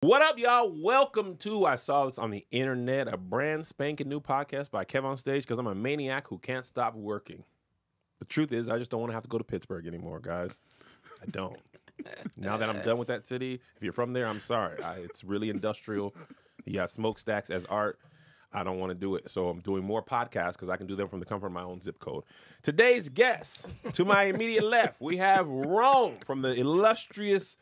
What up, y'all? Welcome to, I saw this on the internet, a brand spanking new podcast by Kev on Stage, because I'm a maniac who can't stop working. The truth is, I just don't want to have to go to Pittsburgh anymore, guys. I don't. Now that I'm done with that city, if you're from there, I'm sorry. It's really industrial. You got smokestacks as art. I don't want to do it. So I'm doing more podcasts because I can do them from the comfort of my own zip code. Today's guest, to my immediate left, we have Rome from the illustrious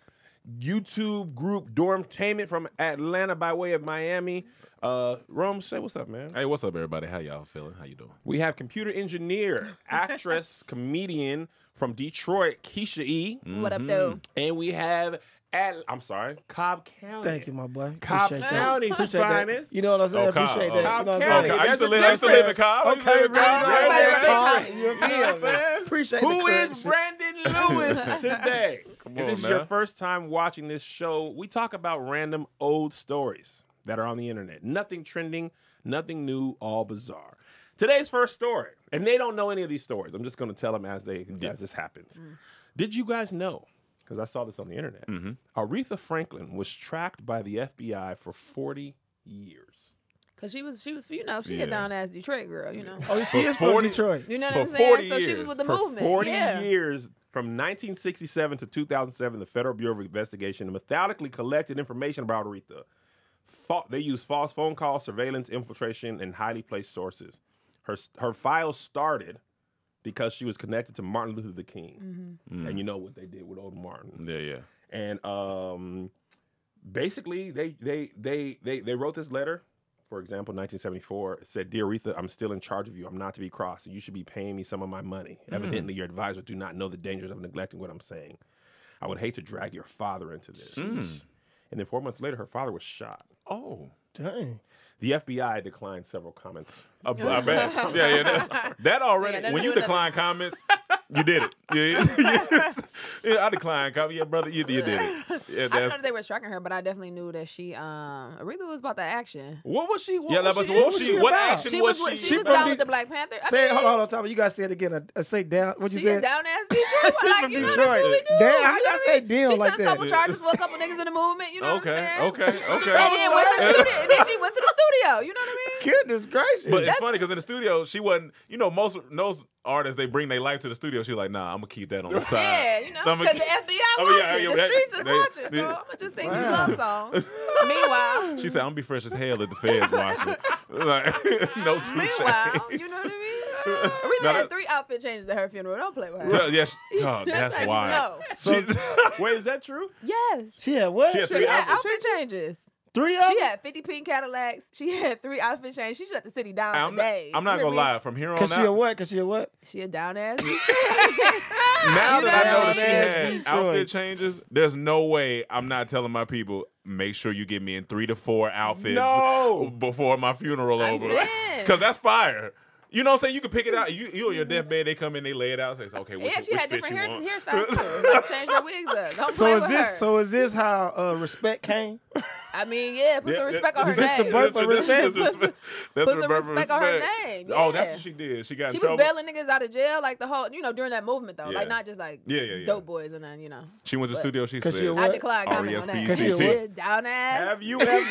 YouTube group Dormtainment from Atlanta by way of Miami. Rome, say what's up, man. Hey, what's up, everybody? How y'all feeling? How you doing? We have computer engineer, actress, comedian from Detroit, Keisha E. What up, though? And we have, Cobb County. Thank you, my boy. Cobb Appreciate County's that. Appreciate finest. that. You know what I'm saying? Cobb. Appreciate that. Cobb You know what County. I'm I used to That's live in Cobb. I used to Okay, live in Cobb. really? Yeah, You know what I'm saying? Appreciate Who the is correction. Brandon Lewis today? Come If on, this is man. your first time watching this show, we talk about random old stories that are on the internet. Nothing trending, nothing new, all bizarre. Today's first story, and they don't know any of these stories. I'm just going to tell them as this happens. Did you guys know, because I saw this on the internet, Aretha Franklin was tracked by the FBI for 40 years. Because she was, you know, she a down-ass Detroit girl, you know. Oh, she is from 40 Detroit. You know For what I'm saying? 40 So she years. was with the For movement. 40 yeah. years, from 1967 to 2007, the Federal Bureau of Investigation methodically collected information about Aretha. They used false phone calls, surveillance, infiltration, and highly placed sources. Her files started because she was connected to Martin Luther King. And you know what they did with old Martin. Yeah. And basically, they wrote this letter. For example, 1974, it said, "Dear Aretha, I'm still in charge of you. I'm not to be crossed, and you should be paying me some of my money. Evidently, your advisors do not know the dangers of neglecting what I'm saying. I would hate to drag your father into this." And then 4 months later, her father was shot. Oh. Dang. The FBI declined several comments. I bet. That already, Yeah, when you decline comments, you did it. Yeah, I declined comments. Yeah, brother, you did it. Yeah, I didn't know that they were tracking her, but I definitely knew that she, Aretha was about that action. What was she? what was was she she? What about? action She was was she? from down De- with the Black Panther. Say it. Hold on, Tom. You gotta say it again. Say down. What you She said? a down-ass Detroit. Like, from you know, Detroit. that's what we do. Damn, You how know y'all what I say mean? deal She like took a that? couple charges for a couple niggas in the movement. You know what I'm saying? Okay. And then went to the studio. And then she went to the studio. You know what I mean? Goodness gracious. But it's funny because in the studio, she wasn't, most artists, they bring their life to the studio. She's like, nah, I'm going to keep that on the side. Yeah, you know, So I'ma because the keep- FBI watching. The streets is watching. So I'm going to just sing these love songs. Meanwhile. She said, I'm going to be fresh as hell if the feds watching. Like, no two Meanwhile, chains. you know what I mean? Aretha had 3 outfit changes at her funeral. Don't play with her. Yes. Oh, that's how you wild. know. Wait, is that true? Yes. She had what? She had She had outfit changes. 3 of them? She had 50 pink Cadillacs. She had 3 outfit changes. She shut the city down for days. I'm not You going hear to me? lie. From here on Cause she a out, what? Cause she a what? She a down ass. now that I know that she Down-ass had Detroit. outfit changes, there's no way I'm not telling my people, make sure you get me in 3 to 4 outfits before my funeral I'm over. saying. Because that's fire. You know what I'm saying? You can pick it out. You on your deathbed, they come in, they lay it out, say, okay, which, Yeah, she which had fit different you want? hairstyles too. Like, change her wigs up. Don't play with her. Is this how respect came? I mean, yeah, put some respect on her Is this the name. birth of respect? That's Put the some birth of respect on her respect. name. Oh, Yeah. that's what she did. She got She in was trouble. bailing niggas out of jail, like the whole, during that movement though. Yeah. Like not just like Yeah. dope boys and then, She went to the studio, she 'Cause said, she a I what? declined comment on that. RESPCC. 'Cause she a what? Yeah, down ass. Have you ever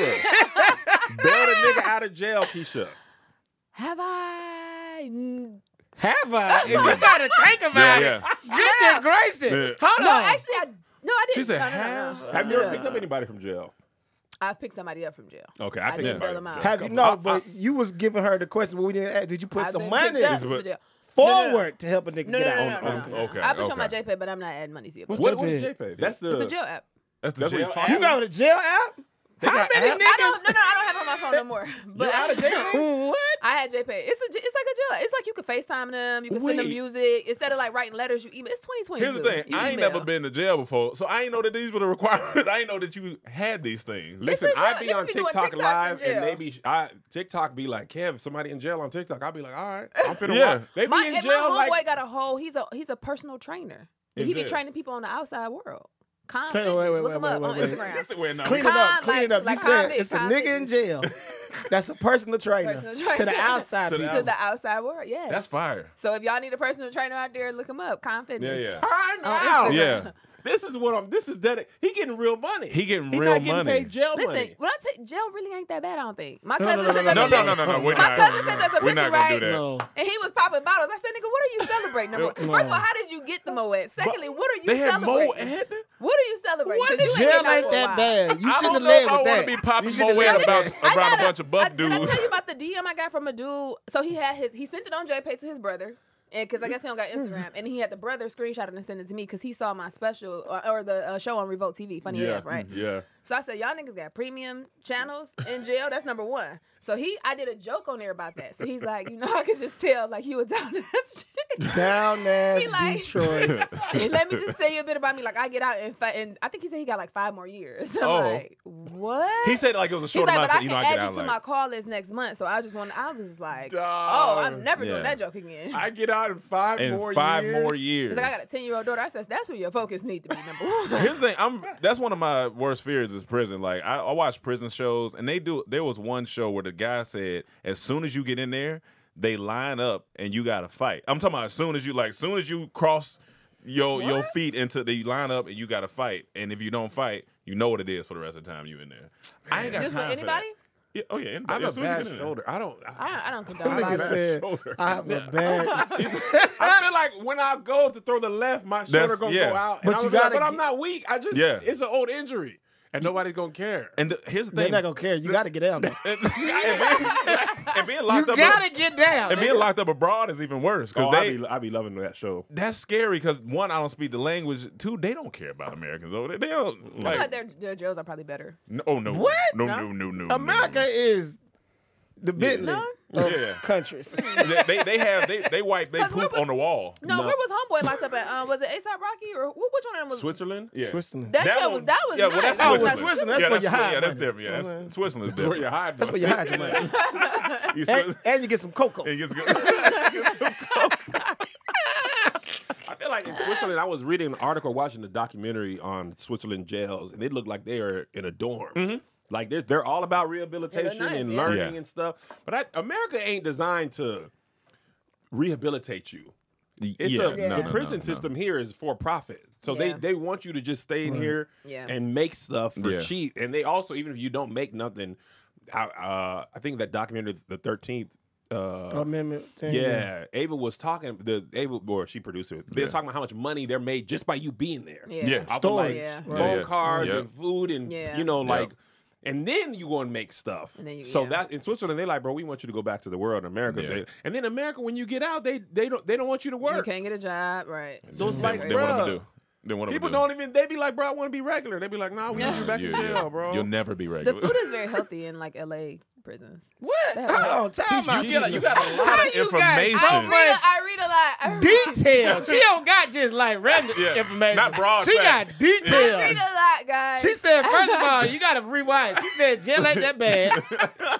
bailed a nigga out of jail, Keisha? Have I? Have I? You gotta think about it. Goodness gracious. Yeah. Hold No, on. actually, I didn't. She said, no. Have you ever picked up anybody from jail? I picked somebody up from jail. Okay, I picked didn't somebody bail him up out. from Have jail. you no? But you was giving her the question, but we didn't ask. Did you put I've some been money picked up from jail. forward to help a nigga No, get no, out? no, no, no. Okay, I put you on my okay. JPay, but I'm not adding money to your What's book. What is JPay? JPay? That's the. It's a jail app. That's the That's what jail you're talking You got a jail app? They How got many apps? I niggas? don't have it on my phone no more. But You're out of jail? What? I had JPay. It's like a jail. It's like you could FaceTime them. You can send them Wait. music instead of like writing letters. You email. It's 2022. Here's the thing. You I ain't email. never been to jail before, so I ain't know that these were the requirements. I ain't know that you had these things. Listen, It's a I jail. be Niggas on be doing TikTok TikToks live, in and jail. they be TikTok be like, Kev, somebody in jail on TikTok. I'll be like, all right, I'm finna Yeah. watch. They be My in jail homeboy like. got a whole. He's a personal trainer. In He be jail. training people on the outside world. Calm Say- Fitness. wait, Look him up on wait. Instagram. This is where now- Clean it up. Clean it up. Like You said convict, it's a nigga in convict. jail. That's a personal trainer. Personal trainer. To the outside To the people. To the outside world, yeah. That's fire. So if y'all need a personal trainer out there, look him up. Calm Fitness. Yeah. Turn On out. Instagram. Yeah. This is what this is dedicated. He getting real money. He getting He's real not getting money. paid jail money. Listen, when I take jail, really ain't that bad. I don't think. My No, cousin no, sent no, us a picture. No. We're My not. cousin sent us a We're picture, not gonna right? do that. No. And he was popping bottles. I said, nigga, what are you celebrating? Number one. First of all, how did you get the Moet? Secondly, what are you They had celebrating? Moet? What are you celebrating? What? 'Cause you Jail been out ain't for a that while. bad. You I shouldn't don't have know led if I with want that. to be popping You should've Moet led with about that. around a bunch of buff Did I dudes. tell you about the DM I got from a dude? So he sent it on JPay to his brother. And because I guess he don't got Instagram, and he had the brother screenshot it and send it to me because he saw my special or the show on Revolt TV, Funny AF, right? Yeah. So I said, y'all niggas got premium channels in jail. That's number one. So I did a joke on there about that. So he's like, I could just tell like you were down ass shit. Down ass He like- Detroit. And let me just tell you a bit about me. Like I get out and I think he said he got like 5 more years. I'm like, what? He said like it was a He's short like, amount. but I So, can I add get you out to my like. call list next month. So I was like, Dog. oh, I'm never doing Yeah. that joke again. I get out in 5 In more 5 years. more years. He's like, I got a 10-year-old daughter. I said, that's where your focus needs to be, number one. Here's the thing. That's one of my worst fears is prison. Like I watch prison shows, and there was one show where the guy said, as soon as you get in there, they line up and you got to fight. I'm talking about as soon as you cross your feet into the line up and you got to fight. And if you don't fight, you know what it is for the rest of the time you in there. I ain't got Just time with for that. anybody? Yeah, oh yeah, I anybody. have As a soon as you bad get in there. shoulder. I I don't That condone nigga violence. said, shoulder. I have a bad. I feel like when I go to throw the left, my shoulder gonna yeah. go out. But And you I'm like, gotta but I'm get- not weak. Yeah. It's an old injury, and nobody's gonna care. And here's the They're thing. not gonna care. You got to get down. Though. and being You locked up. gotta get down. And being locked up abroad is even worse because I be loving that show. that's scary because one, I don't speak the language. Two, they don't care about Americans over there. They don't I feel like their jails are probably better. no. What? No. America is the Bentley No? of Yeah. countries. They wipe they 'Cause where poop was- on the wall. No, where was Homeboy locked up at? Was it A$AP Rocky or which one of them was? Switzerland. Yeah. Switzerland. That jail was yeah, well, nice. that's Oh, Switzerland. Switzerland, that's yeah, where you hide Yeah, that's money. different. Yeah, Okay. that's, Switzerland's Where you different. hide. That's where you hide your money. You Swiss- and you get some cocoa. and gets good. I feel like in Switzerland, I was reading an article, watching a documentary on Switzerland jails, and it looked like they were in a dorm. Like they're all about rehabilitation nice, and yeah. learning Yeah. and stuff. But America ain't designed to rehabilitate you. It's the prison system here is for profit. So Yeah. they want you to just stay in here Yeah. and make stuff for Yeah. cheap. And they also, even if you don't make nothing, I think that documentary, The 13th, Amendment thing. yeah, Ava was talking. She produced it. They were talking about how much money they're made just by you being there. Yeah. Off of, Storage. like, Yeah. phone Yeah. cards Yeah. and food and Yeah. like, and then you go and make stuff. And then you- so yeah. that in Switzerland, they like, bro, we want you to go back to the world in America. Yeah. And then America, when you get out, they don't want you to You work. can't get a job, right? So it's They like, what I'm gonna bro, do. Then what I'm people gonna do. don't even. They be like, bro, I want to be regular. They be like, nah, we need you back in jail, bro. You'll never be The regular. food is very healthy in like LA prisons. What? They have Hold on, time out. you got a lot How of you information. got so much I read a lot. detail. She don't got just like random Yeah. information. Not broad She facts. got detail. I read a lot, guys. She said, first of all, you gotta rewind. She said, jail ain't that bad.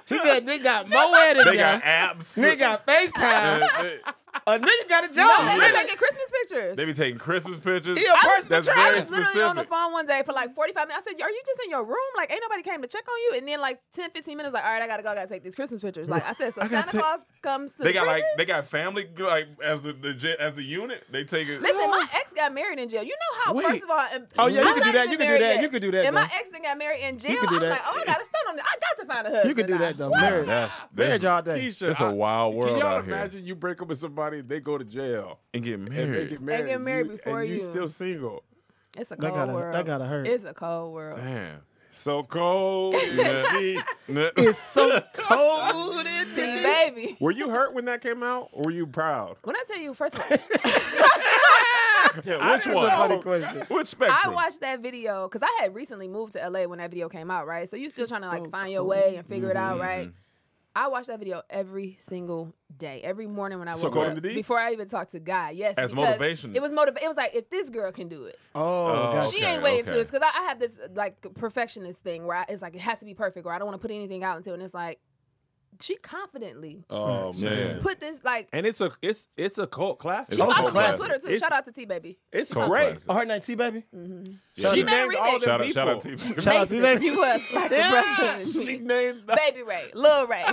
She said, nigga got more than They ya. got apps. Nigga got FaceTime. A nigga got a no, job. they be taking Christmas pictures. They be taking Christmas pictures. He a person That's of I very was literally on the specific. phone one day for like 45 minutes. I said, are you just in your room? Like, ain't nobody came to check on you? And then like 10, 15 minutes, like, all right, I gotta go. I gotta take these Christmas pictures. Like I said, so I gotta Santa take- Claus comes to They the got prison? they got family like as the unit. They take it. Listen, my ex got married in jail. You know how, Wait. first of all, Oh, yeah, you I'm can not do that. even You can do married that. yet. You can do that, And my though. ex then got married in jail. You can do I was that. like, oh, I gotta stun on this. I got to find a husband. You can do now. that though. What? Marriage. That's Marriage all day. Keisha, It's a wild world Can y'all out here. imagine you break up with somebody, they go to jail, and get and they married. get married, get married before and you. still single. It's a That cold world. that gotta hurt. It's a cold world. Damn. So cold. Yeah. It's so cold in See, here. baby. Were you hurt when that came out, or were you proud? When I tell you, first of all, Yeah, which That's a one? funny question. Which I spectrum? watched that video because I had recently moved to LA when that video came out, right? So you still trying to like so find your cool. way and figure it out, right? I watched that video every single day, every morning when I So woke Call up him the D? before I even talked to God. Yes, As because motivation. It was motivation. It was like if this girl can do it, Oh, gotcha. she Okay, ain't waiting to okay. it because I have this like perfectionist thing where it's like it has to be perfect or I don't want to put anything out until and it's like she confidently Oh man. put this like. And it's a cult classic. She also followed me on classic. Twitter too. It's- Shout out to T Baby. It's Cult great. classic. Oh, her name T Baby. Yeah, She She made a named all remix. the Shout out people. to T. Shout out to Mason, T he was like a brother. She named the, Baby Ray, Lil Ray.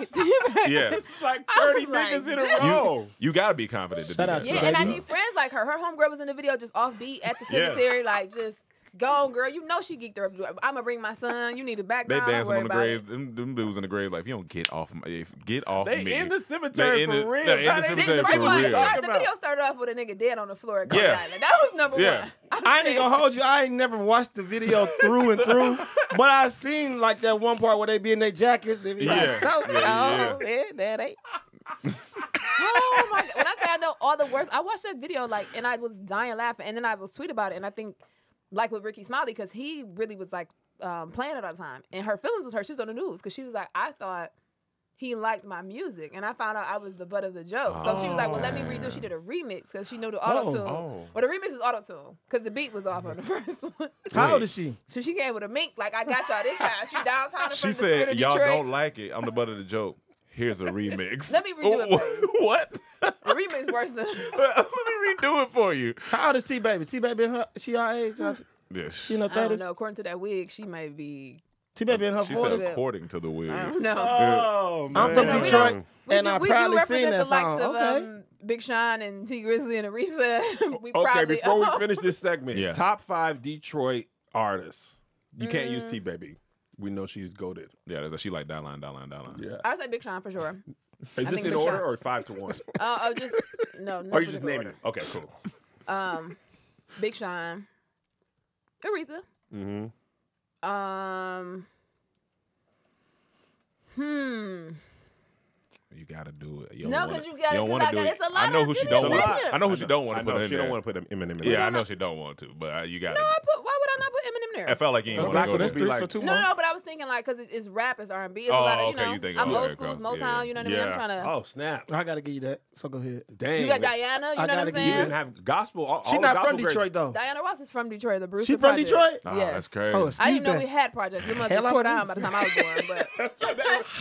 Yeah. it's like I 30 was like, niggas in a damn. row. You gotta be confident to Shout do out that. to Yeah, T and I Baby. need friends like her. Her homegirl was in the video just offbeat at the Yeah. cemetery, like just go on, girl. You know she geeked her up. I'm gonna bring my son. You need to back They down. Don't dancing worry on the about graves. it. Them dudes in the grave like, if you don't get off me, get off They me. in the cemetery They in for the- real. they in How the they- cemetery First for of all, real. the video started off with a nigga dead on the floor at Coney Yeah. Island. That was number Yeah. one. I ain't even gonna hold you. I ain't never watched the video through and through, but I seen like that one part where they be in their jackets and be Yeah. like, so Yeah. that ain't. Oh my god! When I say I know all the words, I watched that video like, and I was dying laughing, and then I was tweet about it, and I think like with Ricky Smiley because he really was like playing it all the time, and her feelings was hurt. She was on the news because she was like, I thought he liked my music, and I found out I was the butt of the joke. So she was like, well, let me redo. She did a remix because she knew the auto tune. Oh. Well, the remix is auto tune because the beat was off on the first one. How old is she? So she came with a mink like I got y'all this time. She downtown in front She of the Spirit said, of y'all Detroit. don't like it. I'm the butt of the joke. Here's a remix. Let me redo it for you. What? The remix worse than. Let me redo it for you. How old is T Baby? T Baby, she our age? Yes. She in her I don't 30s? know. According to that wig, she may be. T Baby in her She 40s? said according to the wig. I don't know. Oh, man. I'm from No, we Detroit, don't- and I we proudly do sing represent that the likes song. of Okay. Big Sean and T Grizzly and Aretha. We Okay, proudly before we own. finish this segment, Yeah. top 5 Detroit artists. You can't use T Baby. We know she's goated. Yeah, she like Dollar. Yeah. I say Big Sean for sure. Is I this think in Big order Sean. or 5 to 1? Just no. Or you just naming it? Okay, cool. Big Sean, Aretha. Mm-hmm. You gotta do it. You No, don't 'cause wanna- you gotta- don't 'cause wanna I do got- it. it's a lot I know of who she good don't in want. there. I know who she don't want I to put know in she there. don't want to put Eminem in Yeah, there. I know she don't want to, but you gotta. No, why would I not put Eminem there? I felt like you didn't Okay, want so to go that's there. three, so like- two No, more. but I was thinking like because it's rap, it's R&B, it's a Oh, lot of okay, you thinking I'm okay, old school, it's across, Motown. yeah. You know what I mean? I'm Yeah. trying to. Oh, snap. I gotta give you that. So go ahead. Dang. You got man. Diana. You I know what I'm gotta give You saying? didn't have gospel. All She the not gospel from greats. Detroit though. Diana Ross is from Detroit. The Brewster She from Projects. Detroit? Oh, Yes. that's crazy. Oh, I excuse didn't know that. we had projects. It must Hell, have I tore don't down by the time I was born. But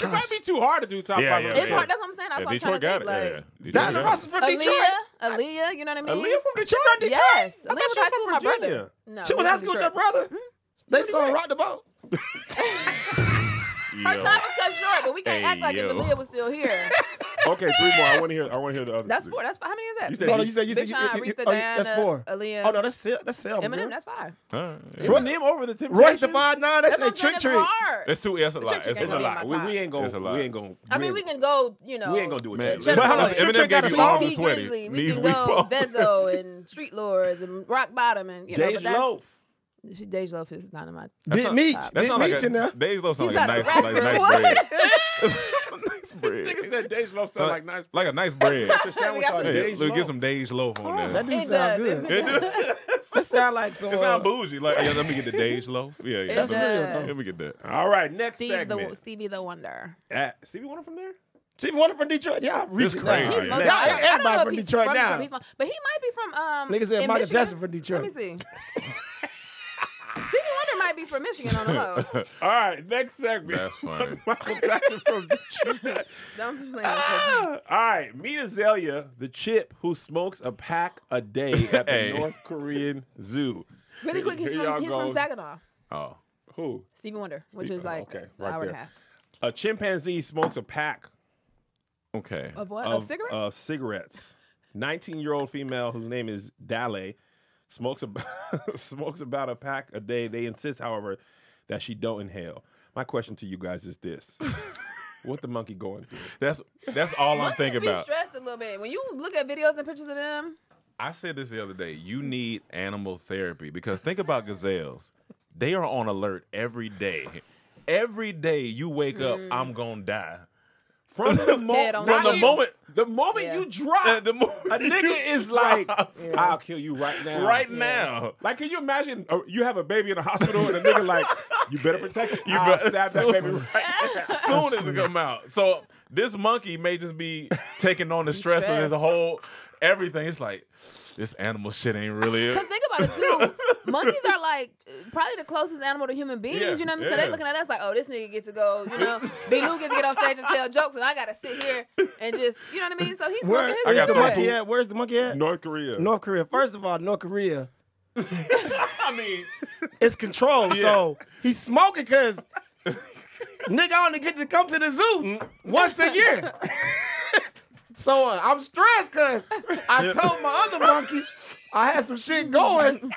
It might be too hard to do top Yeah, 5. yeah, it's yeah. hard. That's what I'm saying. That's Yeah, what I'm Detroit trying to got think. it. Like, Yeah, Diana got Ross it. is from Detroit. Aaliyah, you know what I mean? Aaliyah from Detroit? Yes. I thought Aaliyah was she high was school from with my Virginia. brother. No, She went Aaliyah high from school with your Detroit. brother? They saw Rock the Boat. Her time was cut short, but we can't act like if yo. Aaliyah was still here. Okay, 3 more. I want to hear the other. That's 3. 4. That's 5. How many is that? You said- No, no, you said Big Sean, you- Aretha, oh, Diana, that's 4. Aaliyah. Oh no, that's Selma. Eminem, girl. that's 5. Eminem over the Temptations. Royce the 5'9", that's That's a what I'm saying, trick it's trick. hard. That's too. That's a lot. Trick It's Trick It's a a ain't lot. lot. my We ain't going. It's a lot. We ain't going. I mean, we can go, you know. We ain't gonna do it. Man, together. But hold on, Eminem Trick Trick got got you a all song. the sweaty. Grizzly, we These can weak go balls. Bezo and Street Lords and Rock Bottom and you know. Dej but that's, Loaf. Dej Loaf is not in my. Big not- Meech. That Big sounds like Meech in there. Days Loaf sounds He's like not a a nice, like rapper. nice What? bread. It's a nice bread. Nigga said Dej Loaf sound like nice. Like a nice bread. Put your sandwich got on some- Dej Look, Loaf. get some Days Loaf on That there. dude It sound does. good. That sound like some. It sound bougie. Like, yeah, let me get the Days Loaf. Yeah, yeah. It does. Let me get that. All right, next Stevie segment. the Wonder. Stevie Wonder from there? See, one from Detroit. Yeah, reach This it crazy. now. He's Yeah, most yeah. I don't know Everybody if from he's Detroit now. but he might be from Nigga said in Michael Michigan. Jackson from Detroit. Let me see. Stevie Wonder might be from Michigan on the low. All right, next segment. That's funny. Michael Jackson from Detroit. Don't be playing with me. All right, meet Azalea, the chip who smokes a pack a day at the Hey. North Korean zoo. Really quick, he's Here y'all from go. Saginaw. Oh. Who? Stevie Wonder, which Steve- is like okay, an right hour and a there. half. A chimpanzee smokes a pack Okay. Of what? Of cigarettes? of cigarettes. 19-year-old female whose name is Dale smokes about a pack a day. They insist, however, that she don't inhale. My question to you guys is this: what the monkey going through? That's all I'm Monkeys thinking be about. stressed a little bit. When you look at videos and pictures of them, I said this the other day. You need animal therapy because think about gazelles. They are on alert every day. Every day you wake up, I'm gonna die. From the, Dead on from the fire. moment Yeah. you drop, The moment a nigga is like, "I'll kill you right now." right now. Like, can you imagine? You have a baby in the hospital, and a nigga like, "You better protect it. You I'll better- stab that baby right now." As soon as it come out. So this monkey may just be taking on the stress of his stressed. whole everything. It's like this animal shit ain't really. Because think about it too, monkeys are like probably the closest animal to human beings. Yeah, You know what I mean? So yeah. they're looking at us like, oh, this nigga gets to go. You know, Big Lou gets to get on stage and tell jokes, and I gotta sit here and just, you know what I mean? So he's Where smoking I his got the the cigarette. monkey at? Where's the monkey at? North Korea. North Korea. First of all, North Korea I mean, is controlled. So he's smoking because nigga only get to come to the zoo once a year. So I'm stressed because I told my other monkeys I had some shit going.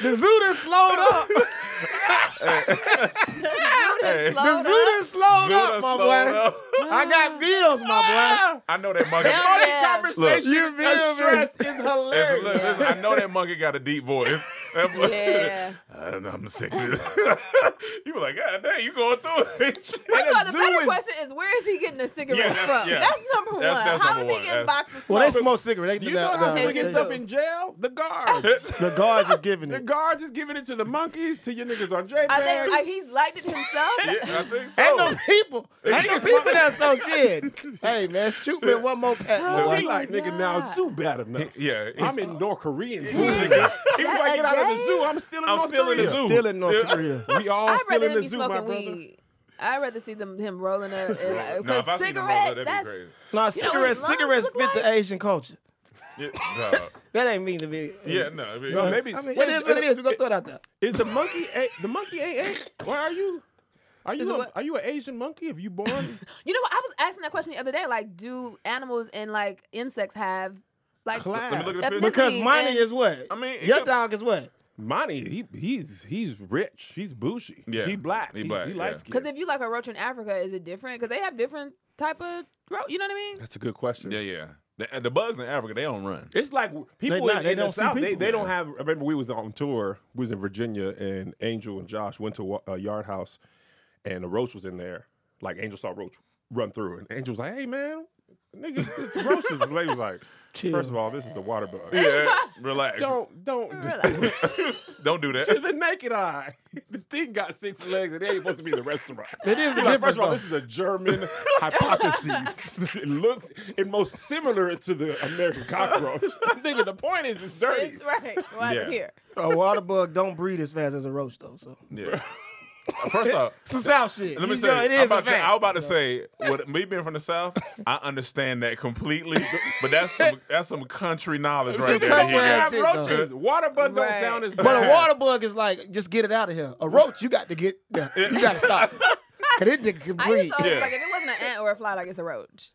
The zoo done slowed up. Hey, The zoo done slowed Zoo up, done my slowed boy. up. I got bills, my boy. I know that monkey. Hell yeah. conversation You of feel me? stress is hilarious. Listen, I know that monkey got a deep voice. That monkey- Yeah. I'm sick of this. You were like, God dang, you going through it. First of all, the zoo better is- question is where is he getting the cigarettes Yeah, from? yeah. That's number one. That's How number is he one. getting That's- boxes Well, they smoke? smoke cigarettes. They You know how they get do. stuff in jail? The guards. The guards is giving The it. guards is giving it to the monkeys, to your niggas on JPEG. I think like he's liked it himself. Yeah, I think so. Ain't no people. Ain't no people that so shit. Hey, man, shoot me one more pack, Oh, boy. He like, my nigga, now God. zoo bad enough. Yeah, I'm in North Korean zoo, nigga. Even if I get out of the zoo, I'm still in I'm North still in Korea. the zoo. Still in North Yeah. Korea. We all I'd still rather in him the be zoo, my smoking brother. weed. I'd rather see him rolling up. No, Because if I see them roll cigarettes, up, that'd that's be crazy. Nah, You know what cigarettes, his lungs cigarettes look fit like? the Asian culture. Yeah, dog. That ain't mean to be. Yeah, no. I mean, No, maybe. I mean, it is what it is. We gonna throw it out there. Is the monkey the monkey ain't? Where are you? Are Is you it what? are you an Asian monkey? Have you born? You know what? I was asking that question the other day. Like, do animals and like insects have like Class. Let me look at the picture. Because ethnicities mine and- is what? I mean, it Your could- dog is what? Monty, he's rich. He's bougie. Yeah. He black. He black, He yeah. likes Because if you like a roach in Africa, is it different? Because they have different type of roach. You know what I mean? That's a good question. Yeah. The bugs in Africa, they don't run. It's like people not- they in the don't see South, people. they don't have. I remember we was on tour. We was in Virginia, and Angel and Josh went to a yard house, and a roach was in there. Like Angel saw a roach run through, and Angel was like, "Hey man, nigga, it's roaches." The lady was like, Chill. "First of all, this is a water bug. Yeah, relax. Don't Don't do to that. the naked eye. The thing got 6 legs, and it ain't supposed to be the restaurant. It is the Like, difference, first of all, though. this is a German hypothesis. It looks it most similar to the American cockroach. Nigga, the point is it's dirty. It's right. Why Yeah. here? A water bug don't breed as fast as a roach, though. So Yeah. First off, some South shit. let me You say, know, it I is a fact. was about to say, with me being from the South, I understand that completely. But that's some country knowledge Some right there. country that ass he shit, got. though. Roaches, water bug don't Right. sound as bad. But a water bug is like, just get it out of here. A roach, you got to get, you got to stop. Because it nigga can I breathe. used to always, Yeah. like if it wasn't an ant or a fly, like it's a roach.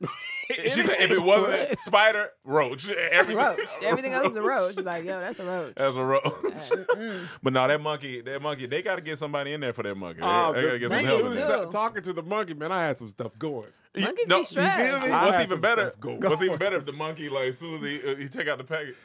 She said if it wasn't a spider, roach. Everything. Roach. Everything else is a roach. It's like, yo, that's a roach. That's a roach. But no, that monkey, they got to get somebody in there for that monkey. Oh, They got to get some monkeys help. in do. there. Talking to the monkey, man, I had some stuff going. Monkeys No, be stressed. you feel me? I What's had even some better? stuff going. What's even better if the monkey, like, as soon as he take out the package.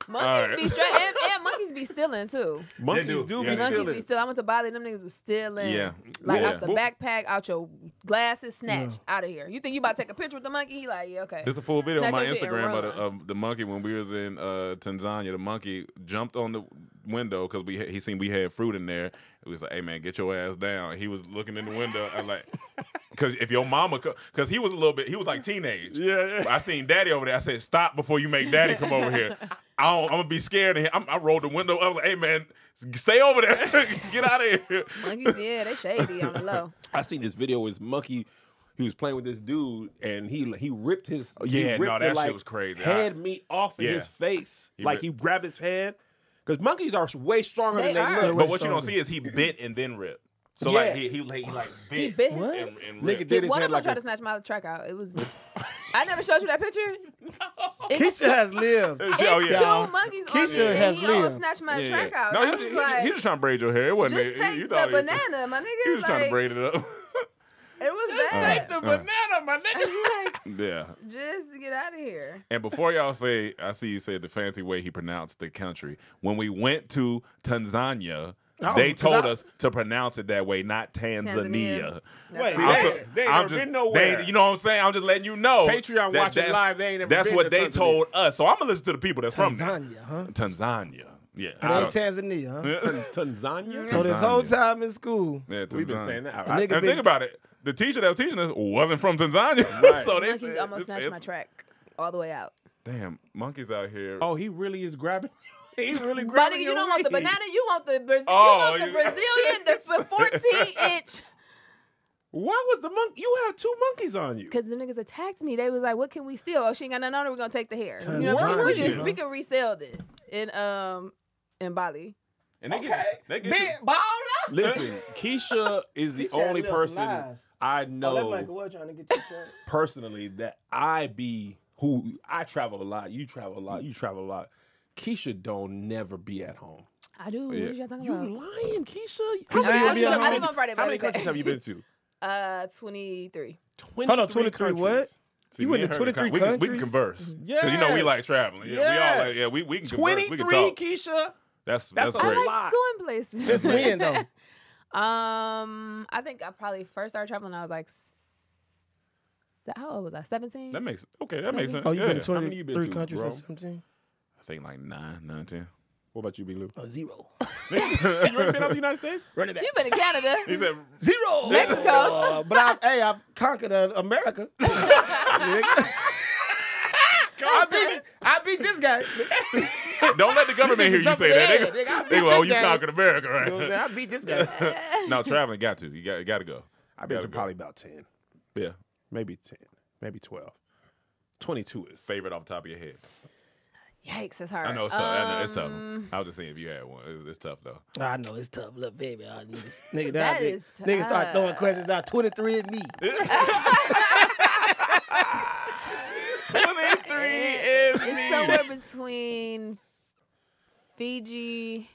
Monkeys All be right. stressed. And monkeys be stealing too. Monkeys do. do Yeah. be Monkeys Monkeys stealing. be stealing. I went to Bali, them niggas was stealing. Yeah. Like Yeah. out the backpack, out your glasses, snatched out of here. You think you about to take a picture with the monkey? He like, yeah, okay. There's a full video on Snatch my your shit and Instagram run. of the monkey when we was in Tanzania. The monkey jumped on the window because he seen we had fruit in there. He was like, "Hey man, get your ass down." He was looking in the window. I like, because if your mama, because he was a little bit, he was like teenage. Yeah. I seen Daddy over there. I said, "Stop before you make Daddy come over here." I'm gonna be scared. And I rolled the window. I was like, "Hey man, stay over there. Get out of here." Monkeys, yeah, they shady on the low. I seen this video with his monkey. He was playing with this dude, and he ripped his he yeah, ripped no, the, that shit like, was crazy. head meat off of Yeah. his face. He Like ripped- he grabbed his head because monkeys are way stronger They than are. they look. But what you don't see is he bit and then ripped. So Yeah. like he like bit. He bit his What? and Nigga ripped. did his One head of them like tried a, to snatch my track out. It was. I never showed you that picture. Keisha has lived. It's Oh, yeah. two monkeys on Keisha me, and has he almost lived. snatched my Yeah. track out. No, I he, was he like, just trying to braid your hair. It wasn't just it? take You the thought banana, my nigga. he was trying to Like, braid it up. It was bad. the banana, my nigga. Yeah. Just get out of here. And before y'all say, I see you said the fancy way he pronounced the country. When we went to Tanzania, Oh, they 'cause told I- us to pronounce it that way, not Tanzania. Wait, See, I'm they- so- they ain't I'm never just- been nowhere. you know what I'm saying? I'm just letting you know. Patreon that watching that's- live, they ain't never That's been what to they Tanzania. told us. So I'm gonna listen to the people that's from there. Tanzania, huh? Tanzania. Yeah. It ain't Tanzania, huh? Tanzania. So this whole Tanzania. time in school, Yeah, We've been Tanzania. saying that. A nigga And been- think about it. the teacher that was teaching us wasn't from Tanzania. Right. So they Monkeys said, almost snatched my track all the way out. Damn, monkeys out here. Oh, he really is grabbing. He really But grabbing. you don't want the weed. banana. You want the Oh, you want the Brazilian, the 14-inch. Why was the monkey? You have 2 monkeys on you. Because the niggas attacked me. They was like, "What can we steal? Oh, she ain't got nothing on her. We're gonna take the hair. You know what I mean? Tanzania. We can resell this in Bali. And they get Big baller. Listen, Keisha is the only person I That know Michael was trying to get you shot. personally that I travel a lot. You travel a lot. You travel a lot. Keisha don't never be at home. I do. Yeah. What y'all talking You about? lying, Keisha? I be at leave on Friday. How many countries have you been to? 23. 23 Hold on, 23 countries. what? See, You me went and to her 23 we can countries? converse. Yeah. Because you know we like traveling. Yeah, we all like, we can converse. We can 23, talk. Keisha. That's That's a I great. like lot. going places. Since when though? I think I probably first started traveling when I was like, how old was I? 17? That makes sense. Oh, you've been to How many you been 23 to, countries bro? since 17? I think like 9, 10. What about you, B. Lou? 0. You ever been out the United States? Run it back. You've been in Canada. He said, 0. Mexico. But I've conquered America. I beat this guy. "Don't let the government hear you Jump say in the that." head, nigga. I They beat go, "Oh, this you guy." conquered America, You know what I'm saying? right?" I beat this guy. No, traveling got to. You got to go. I've been to Gotta go. probably about 10. Yeah. Maybe 10. Maybe 12. 22 is. Favorite off the top of your head. Yikes, that's hard. I know it's tough. I know it's tough. I was just saying if you had one, it's tough though. I know it's tough. Look, baby, y'all niggas. Nigga, That is niggas start tough. throwing questions out. 23 and me. 23 It's somewhere between Fiji.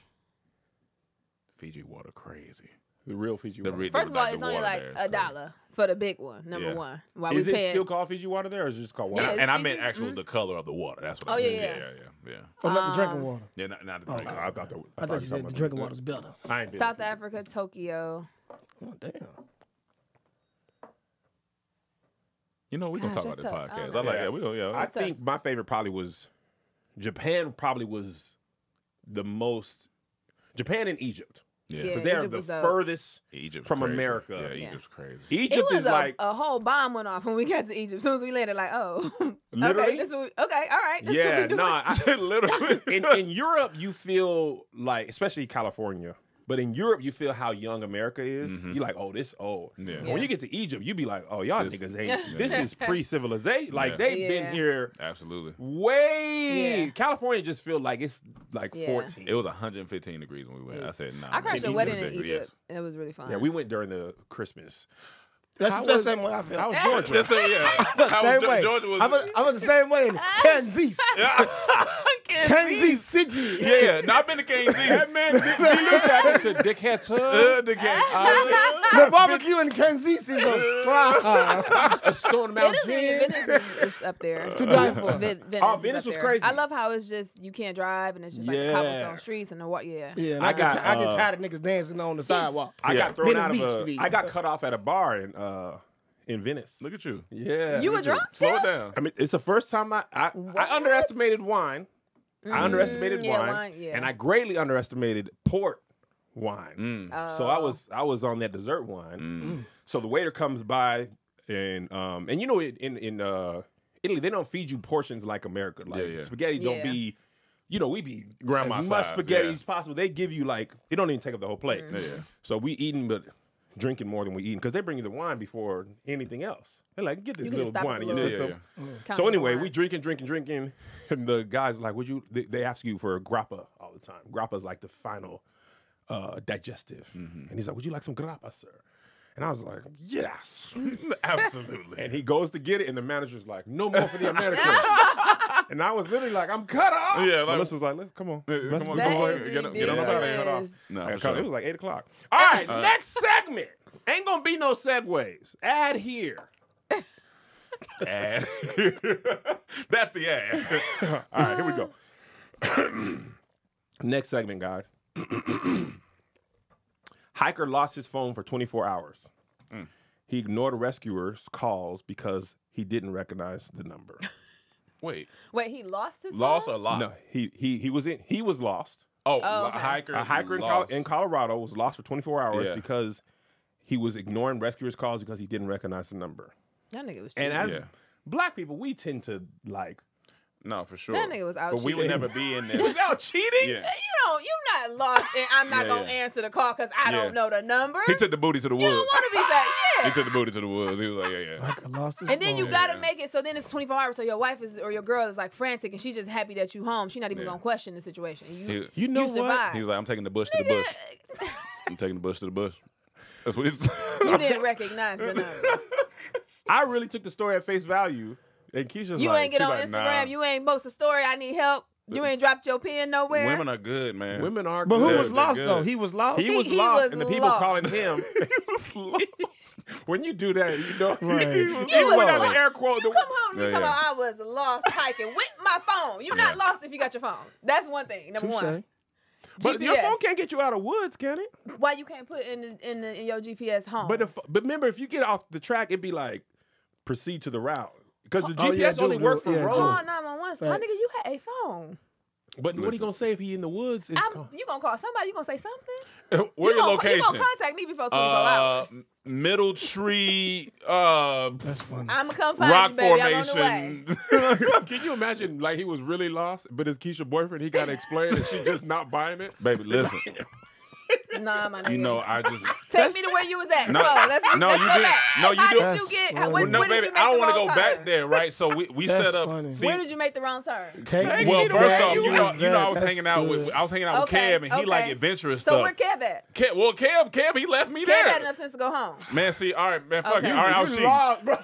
Fiji water crazy. The real Fiji water. First of all, it's only like $1 for the big one, number Yeah. one. While Is we it paying. still called Fiji water there, or is it just called water? Yeah, And I Fiji, meant actual the color of the water. That's what Oh, I meant. yeah. Yeah. Oh, not the drinking water. Yeah, not the Oh, drinking. I thought that. I thought you said the drinking water's better. I ain't been South to Fiji. Africa, Tokyo. Oh, damn. You know, we're going to Gosh, talk about this that's tough. podcast. I I don't like know. that. We go, yeah. I think my favorite probably was Japan. Probably was the most. Japan and Egypt. yeah. Yeah. Because they're Egypt the was dope. furthest Egypt's from crazy. America. Yeah, Yeah. Egypt's crazy. Egypt It was is like a whole bomb went off when we got to Egypt. As soon as we landed, like, oh, Literally? okay, this is what all right. This yeah, what we no. doing. Literally. In Europe, you feel like, especially California, but in Europe, you feel how young America is. Mhm. You're like, oh, this old. Yeah. When you get to Egypt, you be like, oh, y'all This- niggas ain't. This is pre-civilization. Like Yeah. they've been Yeah. here Absolutely. way. Yeah. California just feel like it's like Yeah. 14. It was 115 degrees when we went. I said, nah. I crashed a Egypt wedding was in ridiculous. Egypt. It was really fun. Yeah, we went during the Christmas. That's the same way I feel. How was Yes. Georgia? That's it, yeah. How Same was way. Georgia was. I was the same way in Kansas. Kansas City. Yeah. No, I've been to Kansas. That man, he looks at it to Dick Hatton. The Kansas. The barbecue in Kansas is a Stone Mountain. Venice is up there. To die for. Venice Oh, is Venice up was there. crazy. I love how it's just you can't drive and it's just like Yeah. cobblestone streets and the what. Yeah. Yeah, and I I get got, tired of niggas dancing on the sidewalk. I Yeah. got thrown Venice out of Beach a. to be. I got cut off at a bar in Venice. Look at you. Yeah. You were look at drunk? Slow it too? down. I mean, it's the first time I What? underestimated wine. I underestimated yeah, wine, wine, yeah. and I greatly underestimated port wine. Mm. So I was on that dessert wine. So the waiter comes by and you know in Italy they don't feed you portions like America. Like Yeah. spaghetti don't Yeah. be. You know, we be Grandma as much size, spaghetti yeah. as possible. They give you like it don't even take up the whole plate. Yeah. So we eating but drinking more than we eating because they bring you the wine before anything else. They're like, get this You can little just stop wine at in the your little- system. Count So the anyway, wine. we drinking, and the guys like, would you? They ask you for a grappa all the time. Grappa's like the final digestive, and he's like, would you like some grappa, sir? And I was like, yes, Absolutely. and he goes to get it, and the manager's like, no more for the Americans. And I was literally like, I'm cut off. Yeah, like- Melissa was like, let's come on, Yeah, let's come on, go. That come on. is Get on ridiculous. up out of here. Cut off. No, And for it sure. was like 8 o'clock. All right, next segment. Ain't gonna be no segues. Ad here. Ad. That's the ad. All right, here we go. Next segment, guys. Hiker lost his phone for 24 hours. He ignored rescuers' calls because he didn't recognize the number. Wait. Wait, he lost his Lost phone? a lot. No, he was lost. Oh, Oh, a okay. hiker. A hiker lost. in Colorado was lost for 24 hours Yeah. because he was ignoring rescuers' calls because he didn't recognize the number. That nigga was And cheating. as black people, we tend to like. No, for sure. That nigga was out But we cheating. would never be in there. Without cheating? Yeah. You're not lost, and I'm not Yeah, gonna yeah. answer the call because I don't know the number. He took the booty to the You woods. don't want to be that. He Yeah. took the booty to the woods. He was like, yeah. Like I lost his And then you phone. gotta Yeah. make it so then it's 24 hours. So your wife is or your girl is like frantic, and she's just happy that you home. She's not even Yeah. gonna question the situation. You know you what? survived. He was like, I'm taking the bush to the bush. I'm taking the bush to the bush. That's what he's. You didn't recognize the number. I really took the story at face value. And Keisha's You like, ain't get she's on like, Instagram. nah. You ain't post a story. I need help. You ain't dropped your pen nowhere. Women are good, man. Women are But good. who was They're lost good. though? He was lost. He was He lost, was and the people lost. calling him. When you do that, you know. Right. He was without lost. the air quote. You come home and you Yeah, talking yeah. about I was lost hiking with my phone. You're not lost if you got your phone. That's one thing. Number one. Touche. But your GPS. phone can't get you out of woods, can it? Why you can't put in your GPS home? But remember, if you get off the track, it'd be like proceed to the route because the Oh, yeah, GPS only do, work for yeah, roads. do. call 911. My nigga, Facts. you had a phone. But what are you gonna say if he in the woods? You gonna call somebody? You gonna say something? Where you your gonna, location? You gonna contact me before 24 hours? Middle Tree, That's funny. I'm gonna come find Rock you, baby. I'm on the way. Formation. Can you imagine like he was really lost, but his Keisha boyfriend he got to explain and she just not buying it? Baby, listen. Nah, my nigga. You know, I just. Take me to where you was at. No, Come on, let's no, let's you go didn't. back. No, you How didn't. did you get? That's When, No, when did baby, you make I don't the want to wrong go turn? back there, right? So we That's set up. funny. See, Where did you make the wrong turn? Take Take me well, me to first where off, you you know, was I was That's hanging out with good. I was hanging out with Kev, and he like adventurous So stuff. where Kev at? Kev, he left me Kev had there. enough sense to go home. Man, see, all right, man, fuck Okay. it. All right, I'll You cheat. lost, bro.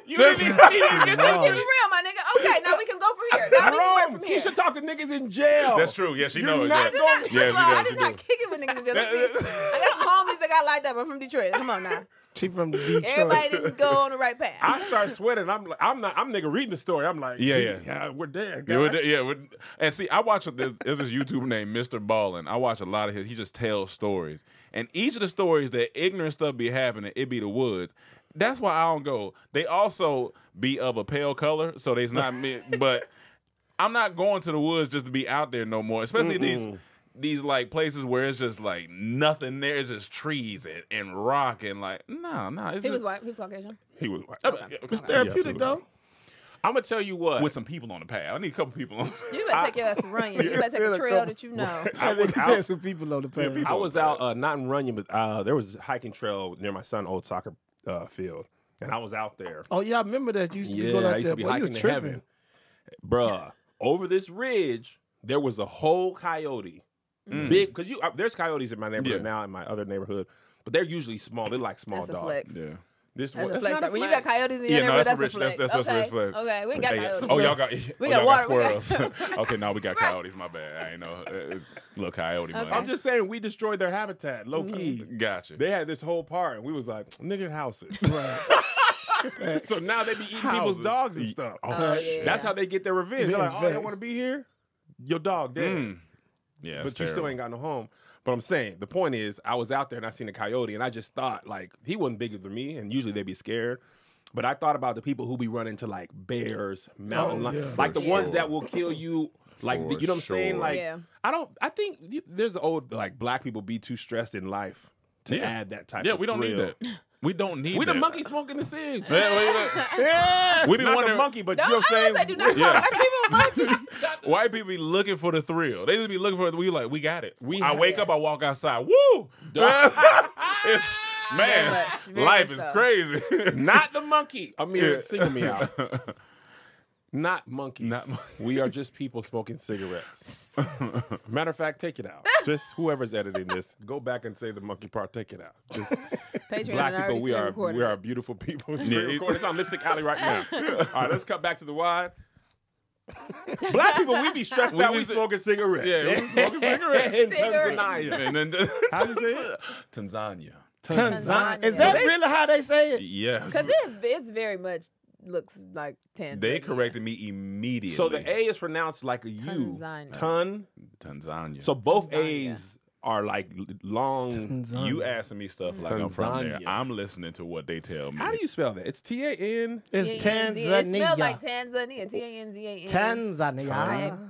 You Listen. didn't get Keep to it real, my nigga. Okay, now we can go from here. Now we can work Wrong. from here. Keisha talked to niggas in jail. That's true. Yeah, she You're knows. not Yeah. I do not. Yeah, First of all, I she did does. not kick it with niggas in jail. I got some homies that got locked up. I'm from Detroit. Come on now. She from Detroit. Everybody didn't go on the right path. I start sweating. I'm nigga reading the story. I'm like, Yeah. we're dead. Yeah, guys. and see, I watch there's this YouTuber named Mr. Ballin. I watch a lot of his. He just tells stories, and each of the stories that ignorant stuff be happening, it be the woods. That's why I don't go. They also be of a pale color, so they's not me. But I'm not going to the woods just to be out there no more. Especially these like places where it's just like nothing there. It's just trees and rock and like no. It's He just, was white. He was Caucasian. He was white. It's therapeutic though. I'm gonna tell you what. with some people on the path. I need a couple people on. You better take your ass to Runyon. You better take a trail that you know. I think he said some people on the page. I was out not in Runyon, but there was a hiking trail near my son's old soccer field, and I was out there. Oh yeah, I remember that. You used to be Yeah, going out I used there. to be Boy, you hiking to tripping. heaven, bruh. Over this ridge, there was a whole coyote, big because there's coyotes in my neighborhood now, in my other neighborhood, but they're usually small. They're like small That's a dogs. flex. Yeah. This That's one, a it's flex. not a When you flex. got coyotes in your Yeah, no, neighborhood, that's a that's a rich- flex. that's a Okay. rich flex. Okay, we ain't got Hey, coyotes. Oh, y'all got We got water, we got- squirrels. Okay, now we got coyotes. My bad. I ain't know. It's little coyote money. I'm just saying we destroyed their habitat, low key. Gotcha. They had this whole part, and we was like, nigga houses. So now they be eating people's Houses. dogs and stuff. Oh, yeah. That's how they get their revenge. They're like, oh, you Facts. don't want to be here? Your dog dead. Yeah, But you still ain't got no home. But I'm saying, the point is, I was out there and I seen a coyote, and I just thought, like, he wasn't bigger than me, and usually they be scared. But I thought about the people who be running to, like, bears, mountain lions, yeah. like the For ones sure. that will kill you. Like, For you know what I'm saying? sure. Like, Yeah. I think there's the old, like, black people be too stressed in life to add that type Yeah, of we don't need thrill. that. We don't need We that. the monkey smoking the cig. Yeah, we be Not the wondering. monkey, but No, you know what I I'm would say do saying? not Yeah. call black people monkeys. White people be looking for the thrill. They just be looking for it. We like, we got it. We I have wake it. up, I walk outside. Woo! It's man, much, very life much is so. crazy. Not the monkey. Amir, Yeah. singing me out. Not monkeys. Not We are just people smoking cigarettes. Matter of fact, take it out. Just whoever's editing this, go back and say the monkey part. Take it out. Just Patreon black and I people. already We screen are recorded it. beautiful people. it's- It's on Lipstick Alley right now. All right, let's cut back to the wide. Black people, we be stressed We out. be We si- smoking cigarettes. Yeah, we smoking cigarettes. In Cigarettes. Tanzania. And then How you say it? Tanzania. Tanzania. Is Tanzania. that really how they say it? Yes. Because it's very much looks like Tanzania. They corrected me immediately. So the A is pronounced like a U. Tanzania. Ton. Tanzania. So both Tanzania. A's are like long. Tanzania. you asking me stuff like I'm from there. Tanzania. I'm listening to what they tell me. How do you spell that? It's T-A-N. It's It Tanzania. smells like Tanzania. Tanzania. Tanzania.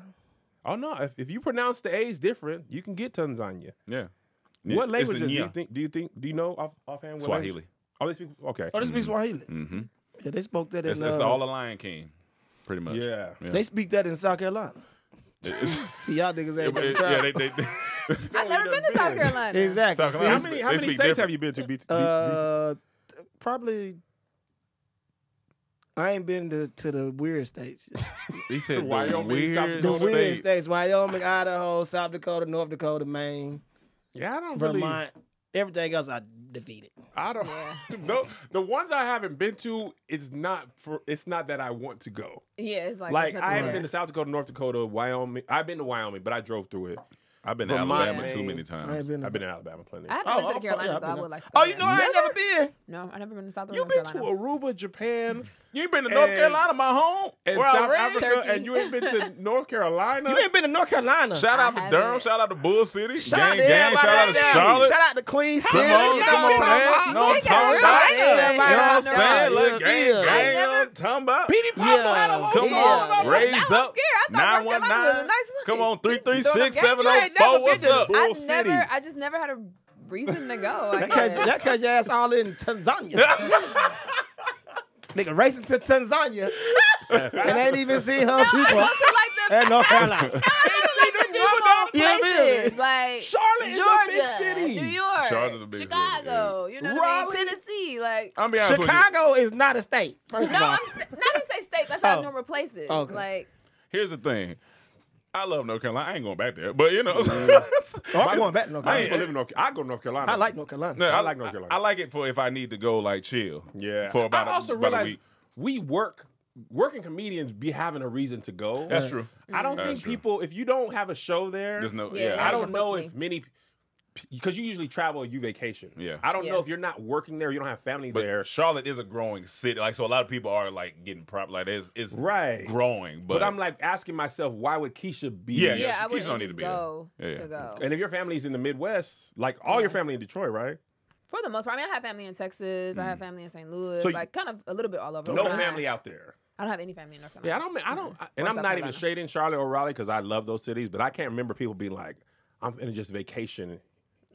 Oh no! If you pronounce the A's different, you can get Tanzania. Yeah. What It's language the do you Nya. think? Do you know offhand? What Swahili. language? Oh, they speak. Okay. Oh, they speak Swahili. Mm-hmm. Yeah, they spoke that in. It's all the Lion King, pretty much. Yeah. They speak that in South Carolina. It's- See, y'all niggas ain't yeah, gonna try. they I've never been to South Carolina. Exactly. South See, Carolina. How They many speak states different. have you been to? Probably. I ain't been to the weird states. He said Wyoming, South weird The Dakota weird states. states: Wyoming, Idaho, South Dakota, North Dakota, Maine, Yeah, I don't really. Vermont. Everything else I defeated. I don't. The ones I haven't been to, it's not that I want to go. Yeah, it's like Like it's I haven't nothing been to South Dakota, North Dakota, Wyoming. I've been to Wyoming, but I drove through it. I've been to Vermont, Alabama too Maine. many I ain't times. been. I've been to Alabama plenty. I haven't been to the fuck Carolinas, yeah, so I've I been would like to. Oh, go you know there. I ain't never been. No, I've never been to South or You've North been to Carolina. Aruba, Japan, You ain't been to North And- Carolina, my home, and where I South raised. Africa, Turkey. and you ain't been to North Carolina. You ain't been to North Carolina. Shout out I to Durham. haven't. Shout out to Bull City. Shout out gang, to gang. everybody Shout out to out there. Charlotte. Shout out to Queen City. Come on, you know come what on, I'm man. talking No, about? They got talk real about gangsters. it. You know what I'm Yeah. saying? Like, Yeah. gang, Yeah. gang, I never- I'm talking about. Petey Pablo had a whole Come song on. about it. Raise Now I'm up. scared. I thought North Carolina was a 919. nice one. Come on, You 336 ain't never 704. What's been to up? Bull City. I just never had a reason to go. I guess. That cause your ass all in Tanzania. Nigga racing to Tanzania and ain't even seen her No, I people go to like the at North Carolina. No, I go to like the normal Yeah, places, man. like Charlotte is a Georgia, big city. New York, Charlotte's a big city, Chicago. You know what I Raleigh. mean? Tennessee, like. I'm be honest with you. Chicago is not a state. First No, of all. I'm not to say states. That's not Oh. normal places. Okay. Like, Here's the thing. I love North Carolina. I ain't going back there, but you know, Oh, I'm going back to North I Carolina. used to live in North. I go to North Carolina. I like North Carolina. No, I like North Carolina. I like it for if I need to go like chill. Yeah. For about I also about a realize week. we working comedians be having a reason to go. That's true. I don't That's think true. people, if you don't have a show there, There's no. Yeah, Yeah. I don't don't know book if many, because you usually travel, you vacation. Yeah. I don't know Yeah. if you're not working there, you don't have family But there. Charlotte is a growing city. Like so, a lot of people are like getting like it's Right. growing. But I'm like asking myself, why would Keisha be? Yeah, yeah, I Keisha wouldn't don't need just to be there. go Yeah. to go. And if your family's in the Midwest, like all your family in Detroit, right? For the most part, I mean, I have family in Texas. I have family in St. Louis. So you- like, kind of a little bit all over. No But family out there. I don't have any family in North Yeah, Carolina. I don't, and Or I'm South not even Carolina. shading Charlotte or Raleigh because I love those cities, but I can't remember people being like, I'm gonna just vacation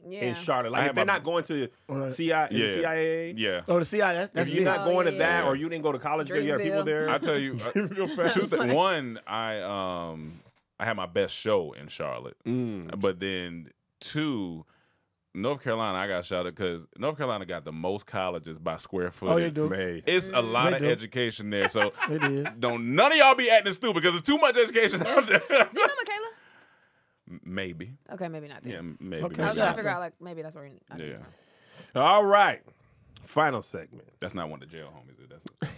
Yeah. in Charlotte. I Like have if they're my- not going to Right. CIA, Yeah. CIA, yeah. Oh, the CIA, that's if you're big. not Oh, going to yeah. that Yeah. or you didn't go to college there, you have people Dreamville. there. I tell you, Real fast. one, I had my best show in Charlotte, Mm. but then two, North Carolina, I got shot at because North Carolina got the most colleges by square footage. Oh, you do. May. It's a lot They of do. education there, so It is. don't none of y'all be acting stupid because there's too much education out there. Do you know Michaela? Maybe, Okay, maybe not. Then. yeah, maybe. Okay. I was Yeah. trying to figure out, like, maybe that's where. Yeah, All right. Final segment. that's not one of the jail homies. That's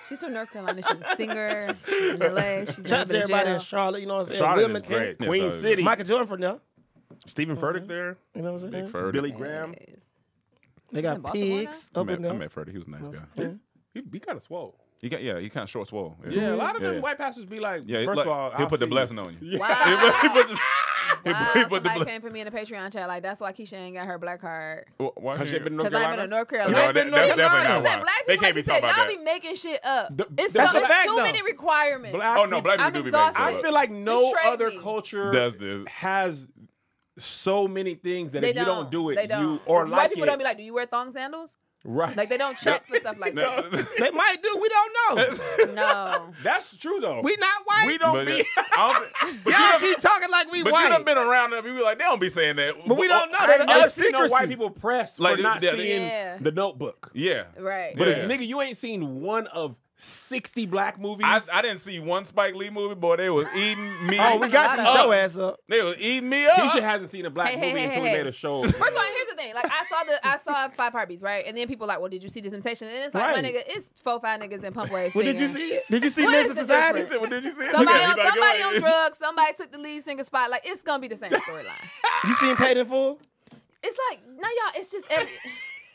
She's from North Carolina. She's a singer. She's in LA. She's Shout out never to been to everybody in jail. Charlotte, you know what I'm saying? Charlotte is Wilmington. great. Yeah, Queen Charlotte. City. Michael Jordan from there. Stephen Furtick there. You know what I'm saying? Big Ferdy. Billy Graham. Yes. They In got Baltimore pigs I up in there. met Ferdy. He was a nice guy. Yeah. He kind of swole. He kind of short swole. Yeah, a lot of them Yeah. white pastors be like, Yeah, first like, of all, he'll I'll put the see blessing on you. you. Wow. He put the- Wow, he put the somebody ble- came for me in the Patreon chat. Like, that's why Keisha ain't got her black card. Why Has he- she been in North Because I've been Carolina? to North No, Carolina. ain't been to North that's definitely Carolina. not I'm saying why. black They people, can't be like you talking said, about y'all that. be making shit up. It's that's so, a it's fact, too though. many requirements. Black Oh no, black I'm people do be making exhausted. stuff I feel like no Just trade other me. culture Does this. has so many things that They if you don't do it, They don't. you or White like people it. don't be like, do you wear thong sandals? Right. Like, they don't check for stuff like that. They might do. We don't know. No. That's true though. We not white. We don't But, be. but Y'all you done, keep talking like we but white. you done been around enough. You be like, they don't be saying that. But we don't know. I That ain't never that's seen no secrecy. white people pressed Like, for not yeah, seeing Yeah. the Notebook. Yeah. Right. But Yeah. nigga, you ain't seen one of 60 black movies. I didn't see one Spike Lee movie, boy. They was eating me. Oh, we got to Up. eat your ass up. They was eating me up. Keisha hasn't seen a black Hey, hey, movie hey, until hey, we hey. made a show. First of all, here's the thing. Like, I saw Five Heartbeats, right? And then people like, well, did you see the Temptation? And it's like, Right. my nigga, it's 4-5 niggas in Pump Wave Well, singing. did you see it? Did you see What Men's is the Society? He said, well, did you see it? Somebody, He on, about to somebody go on like- drugs. Somebody took the lead singer spot. Like, it's gonna be the same storyline. You seen Paid in Full? It's like, no, y'all. It's just every.